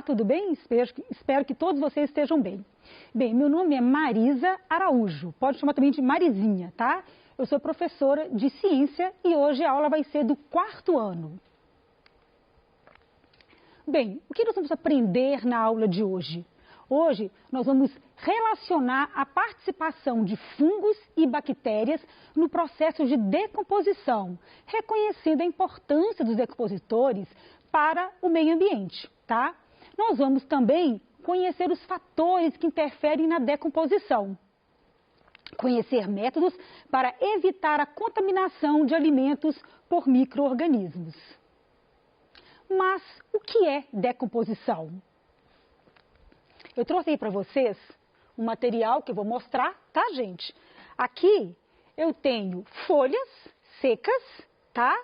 Olá, tudo bem? Espero que todos vocês estejam bem. Bem, meu nome é Marisa Araújo, pode chamar também de Marizinha, tá? Eu sou professora de ciência e hoje a aula vai ser do 4º ano. Bem, o que nós vamos aprender na aula de hoje? Hoje nós vamos relacionar a participação de fungos e bactérias no processo de decomposição, reconhecendo a importância dos decompositores para o meio ambiente, tá? Nós vamos também conhecer os fatores que interferem na decomposição, conhecer métodos para evitar a contaminação de alimentos por micro-organismos. Mas o que é decomposição? Eu trouxe aí para vocês um material que eu vou mostrar, tá, gente? Aqui eu tenho folhas secas, tá?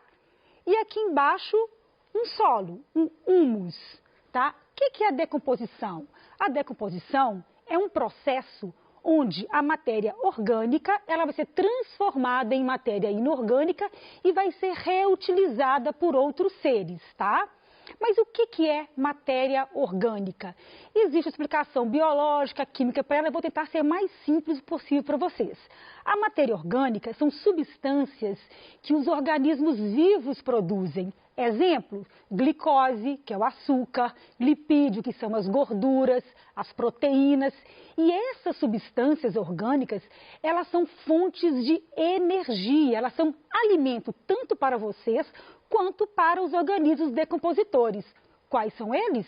E aqui embaixo um solo, um humus, tá? O que é a decomposição? A decomposição é um processo onde a matéria orgânica ela vai ser transformada em matéria inorgânica e vai ser reutilizada por outros seres, tá? Mas o que é matéria orgânica? Existe explicação biológica, química para ela, eu vou tentar ser mais simples possível para vocês. A matéria orgânica são substâncias que os organismos vivos produzem. Exemplo, glicose, que é o açúcar, lipídio, que são as gorduras, as proteínas. E essas substâncias orgânicas, elas são fontes de energia, elas são alimento tanto para vocês quanto para os organismos decompositores. Quais são eles?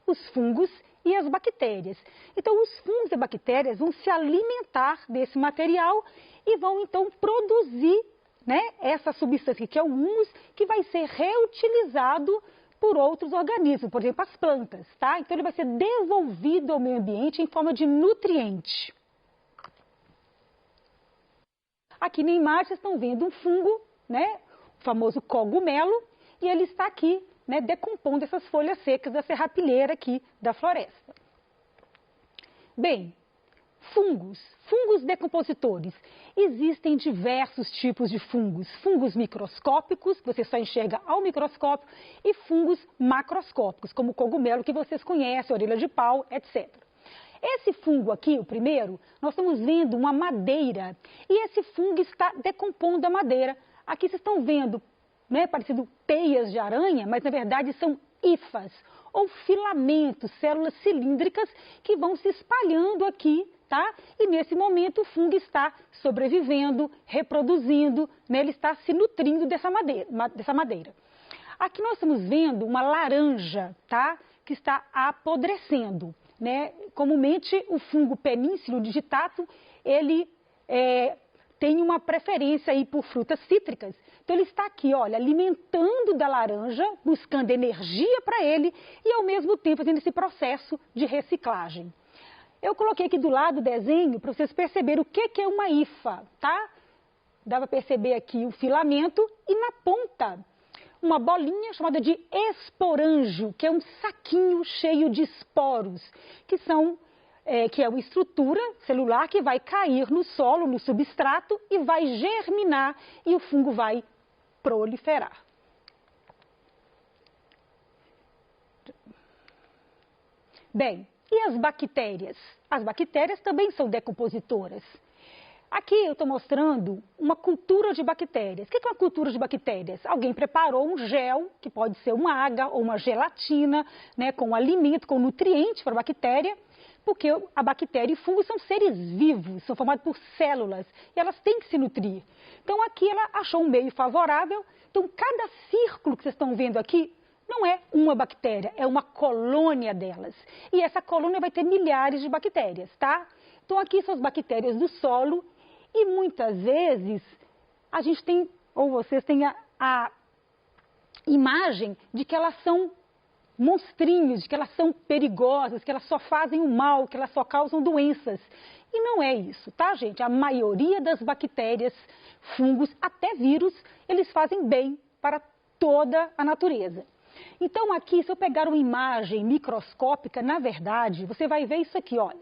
Os fungos e as bactérias. Então, os fungos e bactérias vão se alimentar desse material e vão, então, produzir, né, essa substância que é o humus, que vai ser reutilizado por outros organismos, por exemplo, as plantas, tá? Então, ele vai ser devolvido ao meio ambiente em forma de nutriente. Aqui na imagem, vocês estão vendo um fungo, né, o famoso cogumelo, e ele está aqui, né, decompondo essas folhas secas da serrapilheira aqui da floresta. Bem, fungos decompositores. Existem diversos tipos de fungos. Fungos microscópicos, que você só enxerga ao microscópio, e fungos macroscópicos, como o cogumelo que vocês conhecem, orelha de pau, etc. Esse fungo aqui, o primeiro, nós estamos vendo uma madeira, e esse fungo está decompondo a madeira. Aqui vocês estão vendo, né, parecido teias de aranha, mas na verdade são hifas, ou filamentos, células cilíndricas que vão se espalhando aqui, tá? E nesse momento o fungo está sobrevivendo, reproduzindo, né, ele está se nutrindo dessa madeira. Aqui nós estamos vendo uma laranja, tá? Que está apodrecendo, né? Comumente o fungo Penicillium digitatum, ele tem uma preferência aí por frutas cítricas. Então ele está aqui, olha, alimentando da laranja, buscando energia para ele e ao mesmo tempo fazendo esse processo de reciclagem. Eu coloquei aqui do lado o desenho para vocês perceberem o que é uma hifa, tá? Dá para perceber aqui o filamento e na ponta uma bolinha chamada de esporângio, que é um saquinho cheio de esporos, que é uma estrutura celular que vai cair no solo, no substrato, e vai germinar e o fungo vai proliferar. Bem, e as bactérias? As bactérias também são decompositoras. Aqui eu estou mostrando uma cultura de bactérias. O que é uma cultura de bactérias? Alguém preparou um gel, que pode ser uma água ou uma gelatina, né, com alimento, com nutriente para a bactéria, porque a bactéria e o fungo são seres vivos, são formados por células, e elas têm que se nutrir. Então aqui ela achou um meio favorável, então cada círculo que vocês estão vendo aqui não é uma bactéria, é uma colônia delas. E essa colônia vai ter milhares de bactérias, tá? Então aqui são as bactérias do solo, e muitas vezes a gente tem, ou vocês têm a imagem de que elas são monstrinhos, de que elas são perigosas, que elas só fazem o mal, que elas só causam doenças. E não é isso, tá, gente? A maioria das bactérias, fungos, até vírus, eles fazem bem para toda a natureza. Então aqui, se eu pegar uma imagem microscópica, na verdade, você vai ver isso aqui, olha.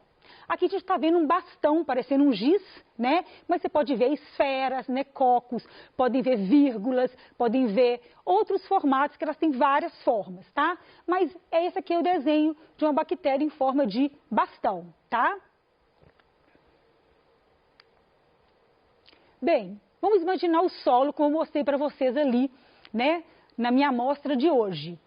Aqui a gente está vendo um bastão, parecendo um giz, né? Mas você pode ver esferas, né? Cocos, podem ver vírgulas, podem ver outros formatos, que elas têm várias formas, tá? Mas esse aqui é o desenho de uma bactéria em forma de bastão, tá? Bem, vamos imaginar o solo, como eu mostrei para vocês ali, né? Na minha amostra de hoje.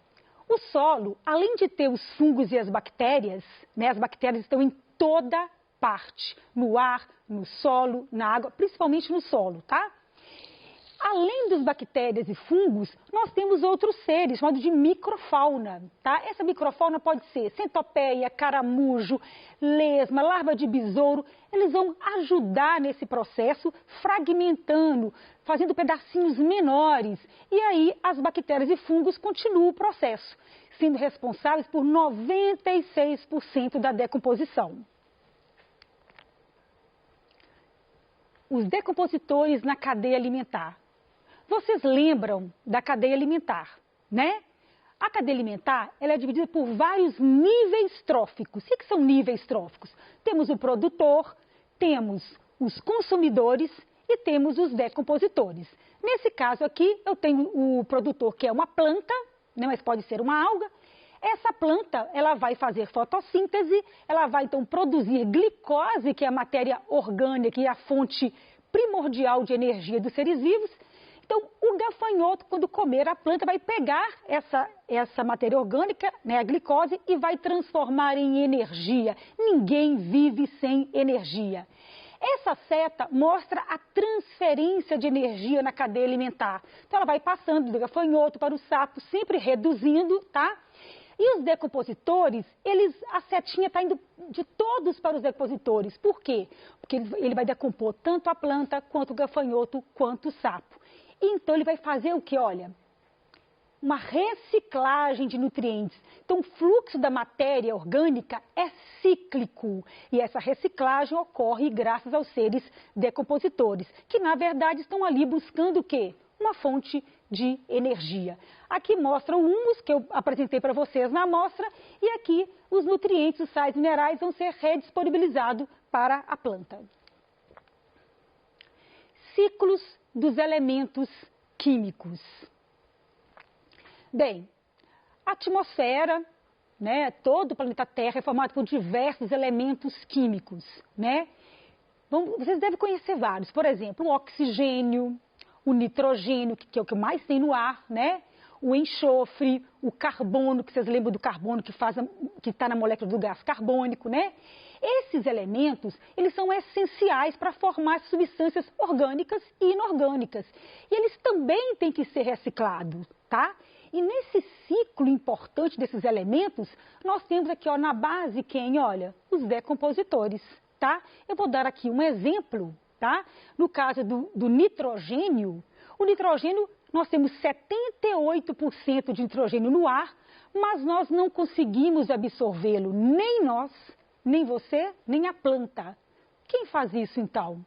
O solo, além de ter os fungos e as bactérias, né, as bactérias estão em toda parte, no ar, no solo, na água, principalmente no solo, tá? Além das bactérias e fungos, nós temos outros seres, chamados de microfauna, tá? Essa microfauna pode ser centopeia, caramujo, lesma, larva de besouro. Eles vão ajudar nesse processo, fragmentando, fazendo pedacinhos menores. E aí as bactérias e fungos continuam o processo, sendo responsáveis por 96% da decomposição. Os decompositores na cadeia alimentar. Vocês lembram da cadeia alimentar, né? A cadeia alimentar, ela é dividida por vários níveis tróficos. O que são níveis tróficos? Temos o produtor, temos os consumidores e temos os decompositores. Nesse caso aqui, eu tenho o produtor, que é uma planta, né? Mas pode ser uma alga. Essa planta, ela vai fazer fotossíntese, ela vai então produzir glicose, que é a matéria orgânica e a fonte primordial de energia dos seres vivos. Então, o gafanhoto, quando comer a planta, vai pegar essa matéria orgânica, né, a glicose, e vai transformar em energia. Ninguém vive sem energia. Essa seta mostra a transferência de energia na cadeia alimentar. Então, ela vai passando do gafanhoto para o sapo, sempre reduzindo, tá? E os decompositores, a setinha está indo de todos para os decompositores. Por quê? Porque ele vai decompor tanto a planta, quanto o gafanhoto, quanto o sapo. Então, ele vai fazer o que? Olha, uma reciclagem de nutrientes. Então, o fluxo da matéria orgânica é cíclico. E essa reciclagem ocorre graças aos seres decompositores, que, na verdade, estão ali buscando o quê? Uma fonte de energia. Aqui mostra o humus, que eu apresentei para vocês na amostra, e aqui os nutrientes, os sais minerais, vão ser redisponibilizados para a planta. Ciclos dos elementos químicos. Bem, a atmosfera, né, todo o planeta Terra é formado por diversos elementos químicos, né? Vocês devem conhecer vários, por exemplo, o oxigênio, o nitrogênio, que é o que mais tem no ar, né? O enxofre, o carbono, que vocês lembram do carbono que está na molécula do gás carbônico, né? Esses elementos, eles são essenciais para formar substâncias orgânicas e inorgânicas. E eles também têm que ser reciclados, tá? E nesse ciclo importante desses elementos, nós temos aqui, ó, na base quem? Olha, os decompositores, tá? Eu vou dar aqui um exemplo, tá? No caso do nitrogênio, o nitrogênio, nós temos 78% de nitrogênio no ar, mas nós não conseguimos absorvê-lo, nem nós, nem você, nem a planta. Quem faz isso, então?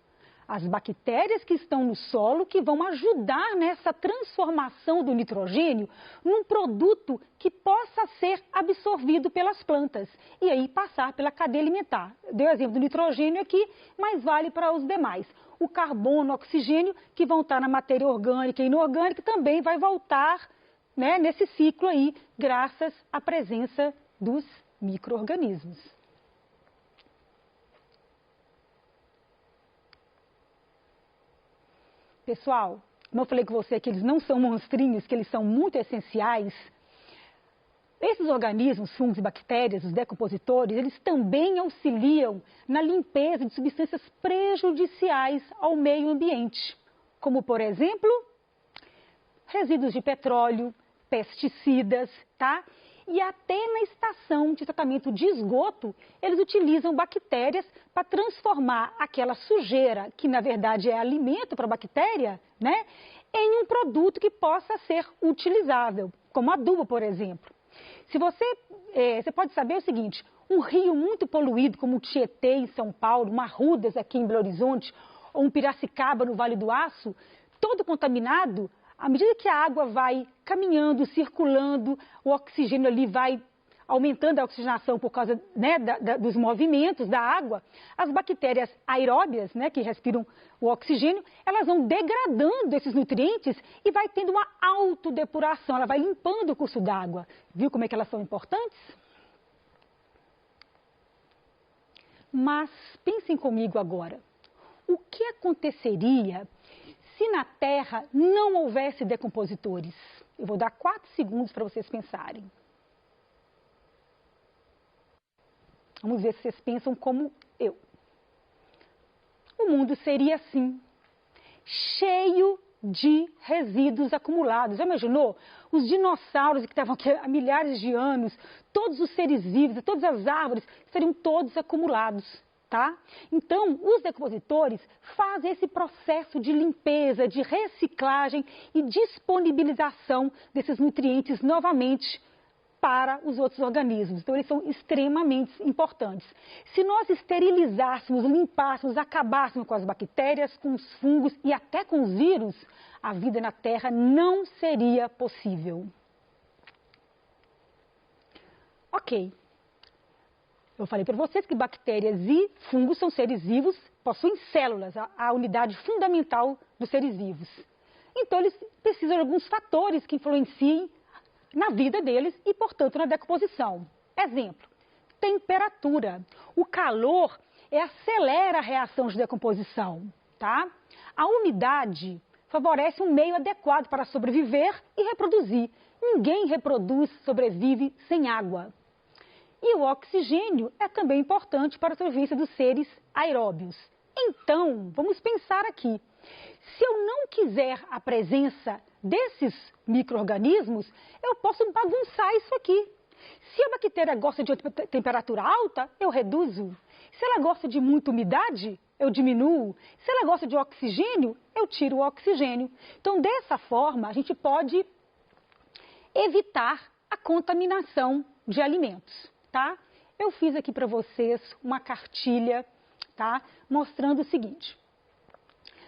As bactérias que estão no solo, que vão ajudar nessa transformação do nitrogênio num produto que possa ser absorvido pelas plantas e aí passar pela cadeia alimentar. Dei o exemplo do nitrogênio aqui, mas vale para os demais. O carbono, o oxigênio, que vão estar na matéria orgânica e inorgânica, também vai voltar, né, nesse ciclo aí, graças à presença dos micro-organismos. Pessoal, como eu falei com você que eles não são monstrinhos, que eles são muito essenciais, esses organismos, fungos e bactérias, os decompositores, eles também auxiliam na limpeza de substâncias prejudiciais ao meio ambiente, como, por exemplo, resíduos de petróleo, pesticidas, tá? E até na estação de tratamento de esgoto, eles utilizam bactérias para transformar aquela sujeira, que na verdade é alimento para a bactéria, né, em um produto que possa ser utilizável, como adubo, por exemplo. Se você pode saber o seguinte, um rio muito poluído, como o Tietê em São Paulo, uma Arrudas aqui em Belo Horizonte, ou um Piracicaba no Vale do Aço, todo contaminado, à medida que a água vai caminhando, circulando, o oxigênio ali vai aumentando a oxigenação por causa, né, dos movimentos da água, as bactérias aeróbias, né, que respiram o oxigênio, elas vão degradando esses nutrientes e vai tendo uma autodepuração, ela vai limpando o curso d'água. Viu como é que elas são importantes? Mas pensem comigo agora, o que aconteceria se na Terra não houvesse decompositores? Eu vou dar 4 segundos para vocês pensarem. Vamos ver se vocês pensam como eu. O mundo seria assim, cheio de resíduos acumulados. Já imaginou? Os dinossauros que estavam aqui há milhares de anos, todos os seres vivos, todas as árvores, seriam todos acumulados, tá? Então, os decompositores fazem esse processo de limpeza, de reciclagem e disponibilização desses nutrientes novamente para os outros organismos. Então, eles são extremamente importantes. Se nós esterilizarmos, limpássemos, acabássemos com as bactérias, com os fungos e até com os vírus, a vida na Terra não seria possível. Ok. Eu falei para vocês que bactérias e fungos são seres vivos, possuem células, a unidade fundamental dos seres vivos. Então, eles precisam de alguns fatores que influenciem na vida deles e, portanto, na decomposição. Exemplo, temperatura. O calor acelera a reação de decomposição, tá? A umidade favorece um meio adequado para sobreviver e reproduzir. Ninguém reproduz, sobrevive sem água. E o oxigênio é também importante para a sobrevivência dos seres aeróbios. Então, vamos pensar aqui. Se eu não quiser a presença desses micro-organismos, eu posso bagunçar isso aqui. Se a bactéria gosta de temperatura alta, eu reduzo. Se ela gosta de muita umidade, eu diminuo. Se ela gosta de oxigênio, eu tiro o oxigênio. Então, dessa forma, a gente pode evitar a contaminação de alimentos, tá? Eu fiz aqui para vocês uma cartilha, tá? Mostrando o seguinte.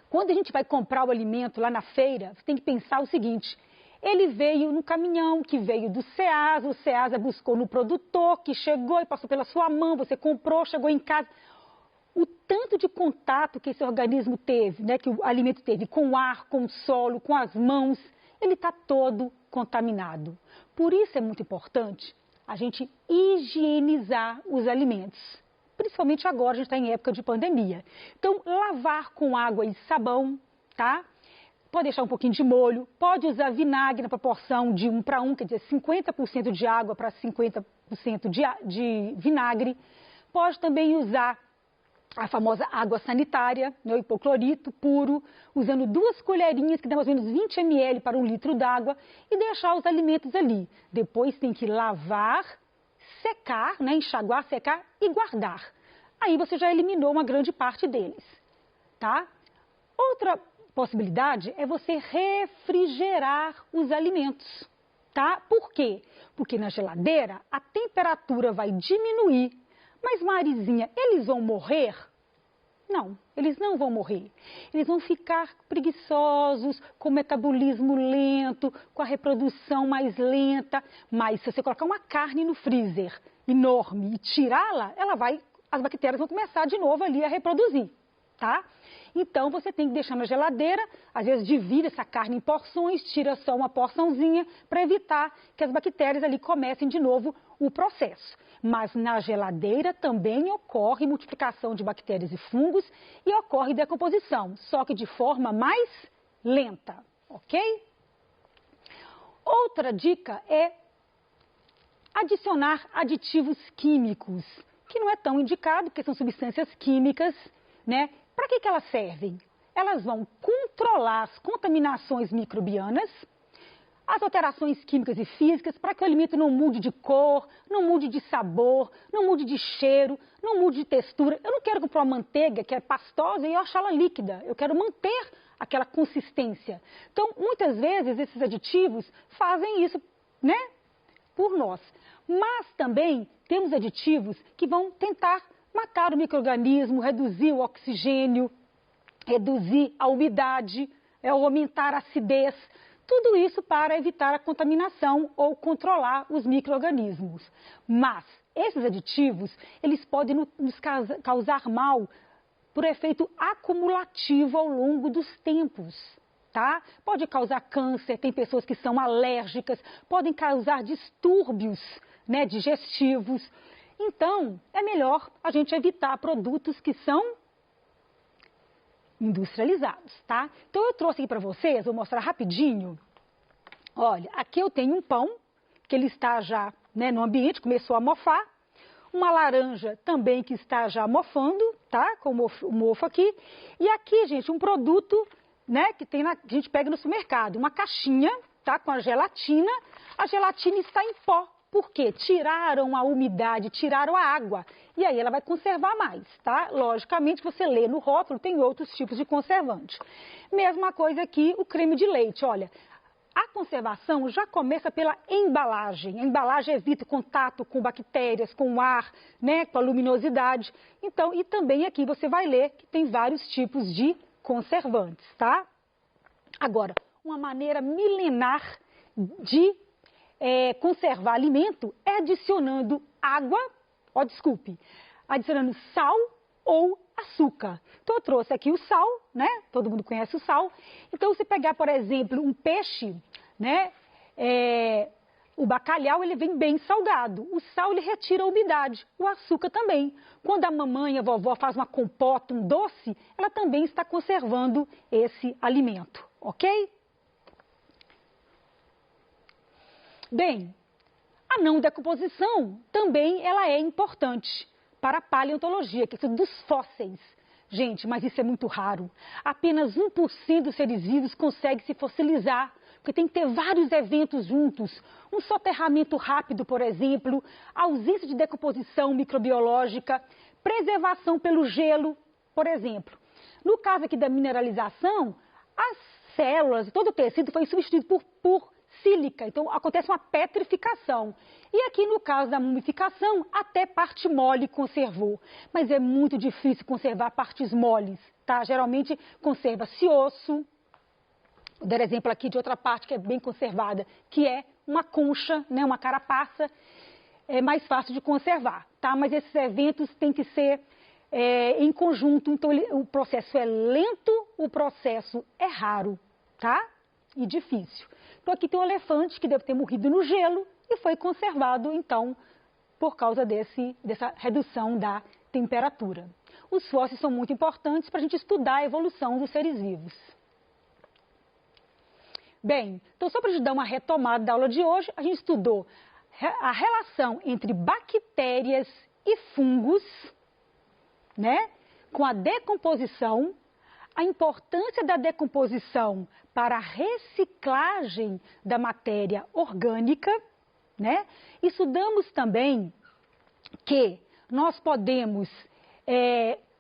Quando a gente vai comprar o alimento lá na feira, você tem que pensar o seguinte, ele veio no caminhão que veio do Ceasa, o Ceasa buscou no produtor, que chegou e passou pela sua mão, você comprou, chegou em casa. O tanto de contato que esse organismo teve, né, que o alimento teve com o ar, com o solo, com as mãos, ele está todo contaminado. Por isso é muito importante a gente higienizar os alimentos. Principalmente agora, a gente está em época de pandemia. Então, lavar com água e sabão, tá? Pode deixar um pouquinho de molho, pode usar vinagre na proporção de 1 para 1, quer dizer, 50% de água para 50% de vinagre. Pode também usar a famosa água sanitária, né, o hipoclorito puro, usando 2 colherinhas, que dá mais ou menos 20 ml para 1 litro d'água, e deixar os alimentos ali. Depois tem que lavar, secar, né, enxaguar, secar e guardar. Aí você já eliminou uma grande parte deles, tá? Outra possibilidade é você refrigerar os alimentos, tá? Por quê? Porque na geladeira a temperatura vai diminuir, mas Marizinha, eles vão morrer? Não, eles não vão morrer. Eles vão ficar preguiçosos, com o metabolismo lento, com a reprodução mais lenta. Mas se você colocar uma carne no freezer enorme e tirá-la, as bactérias vão começar de novo ali a reproduzir, tá? Então você tem que deixar na geladeira, às vezes divide essa carne em porções, tira só uma porçãozinha para evitar que as bactérias ali comecem de novo o processo. Mas na geladeira também ocorre multiplicação de bactérias e fungos e ocorre decomposição, só que de forma mais lenta, ok? Outra dica é adicionar aditivos químicos, que não é tão indicado, porque são substâncias químicas, né? Para que elas servem? Elas vão controlar as contaminações microbianas, as alterações químicas e físicas, para que o alimento não mude de cor, não mude de sabor, não mude de cheiro, não mude de textura. Eu não quero comprar uma manteiga que é pastosa e eu achá-la líquida. Eu quero manter aquela consistência. Então, muitas vezes, esses aditivos fazem isso, né, por nós. Mas também temos aditivos que vão tentar matar o micro-organismo, reduzir o oxigênio, reduzir a umidade, aumentar a acidez. Tudo isso para evitar a contaminação ou controlar os micro-organismos. Mas esses aditivos, eles podem nos causar mal por efeito acumulativo ao longo dos tempos. Tá? Pode causar câncer, tem pessoas que são alérgicas, podem causar distúrbios, né, digestivos. Então, é melhor a gente evitar produtos que são industrializados, tá? Então, eu trouxe aqui para vocês, vou mostrar rapidinho. Olha, aqui eu tenho um pão, que ele está já, né, no ambiente, começou a mofar. Uma laranja também que está já mofando, tá? Com o mofo aqui. E aqui, gente, um produto, né, que a gente pega no supermercado, uma caixinha, tá? Com a gelatina. A gelatina está em pó. Por quê? Tiraram a umidade, tiraram a água. E aí ela vai conservar mais, tá? Logicamente, você lê no rótulo, tem outros tipos de conservante. Mesma coisa aqui, o creme de leite. Olha, a conservação já começa pela embalagem. A embalagem evita contato com bactérias, com o ar, né, com a luminosidade. Então, e também aqui você vai ler que tem vários tipos de conservantes, tá? Agora, uma maneira milenar de conservar alimento é adicionando água, adicionando sal ou açúcar. Então, eu trouxe aqui o sal, né? Todo mundo conhece o sal. Então, se pegar, por exemplo, um peixe, né? O bacalhau, ele vem bem salgado. O sal, ele retira a umidade. O açúcar também. Quando a mamãe, a vovó faz uma compota, um doce, ela também está conservando esse alimento, ok? Bem, a não decomposição também ela é importante para a paleontologia, que é dos fósseis. Gente, mas isso é muito raro. Apenas 1% dos seres vivos consegue se fossilizar, porque tem que ter vários eventos juntos. Um soterramento rápido, por exemplo, ausência de decomposição microbiológica, preservação pelo gelo, por exemplo. No caso aqui da mineralização, as células, todo o tecido foi substituído por sílica, então acontece uma petrificação. E aqui no caso da mumificação, até parte mole conservou, mas é muito difícil conservar partes moles, tá? Geralmente conserva-se osso. Vou dar exemplo aqui de outra parte que é bem conservada, que é uma concha, né, uma carapaça, é mais fácil de conservar, tá? Mas esses eventos têm que ser em conjunto, então o processo é lento, o processo é raro, tá? E difícil. Então aqui tem um elefante que deve ter morrido no gelo e foi conservado, então, por causa dessa redução da temperatura. Os fósseis são muito importantes para a gente estudar a evolução dos seres vivos. Bem, então só para a gente dar uma retomada da aula de hoje, a gente estudou a relação entre bactérias e fungos, né, com a decomposição, a importância da decomposição para a reciclagem da matéria orgânica, né? Estudamos também que nós podemos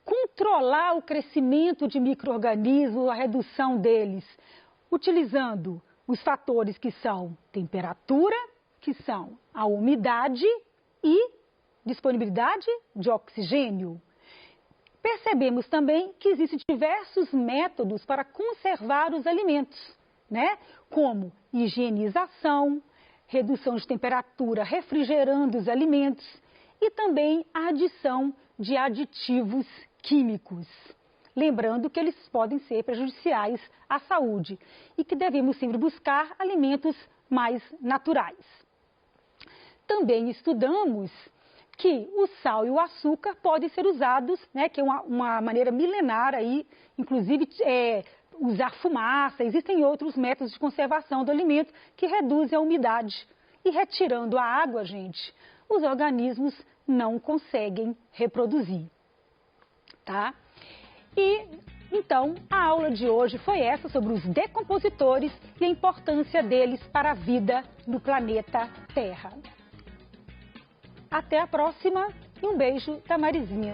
controlar o crescimento de micro-organismos, a redução deles, utilizando os fatores que são temperatura, que são a umidade e disponibilidade de oxigênio. Percebemos também que existem diversos métodos para conservar os alimentos, né? Como higienização, redução de temperatura refrigerando os alimentos e também a adição de aditivos químicos. Lembrando que eles podem ser prejudiciais à saúde e que devemos sempre buscar alimentos mais naturais. Também estudamos que o sal e o açúcar podem ser usados, né, que é uma maneira milenar aí, inclusive usar fumaça, existem outros métodos de conservação do alimento que reduzem a umidade. E retirando a água, gente, os organismos não conseguem reproduzir, tá? E, então, a aula de hoje foi essa sobre os decompositores e a importância deles para a vida no planeta Terra. Até a próxima e um beijo da Marizinha.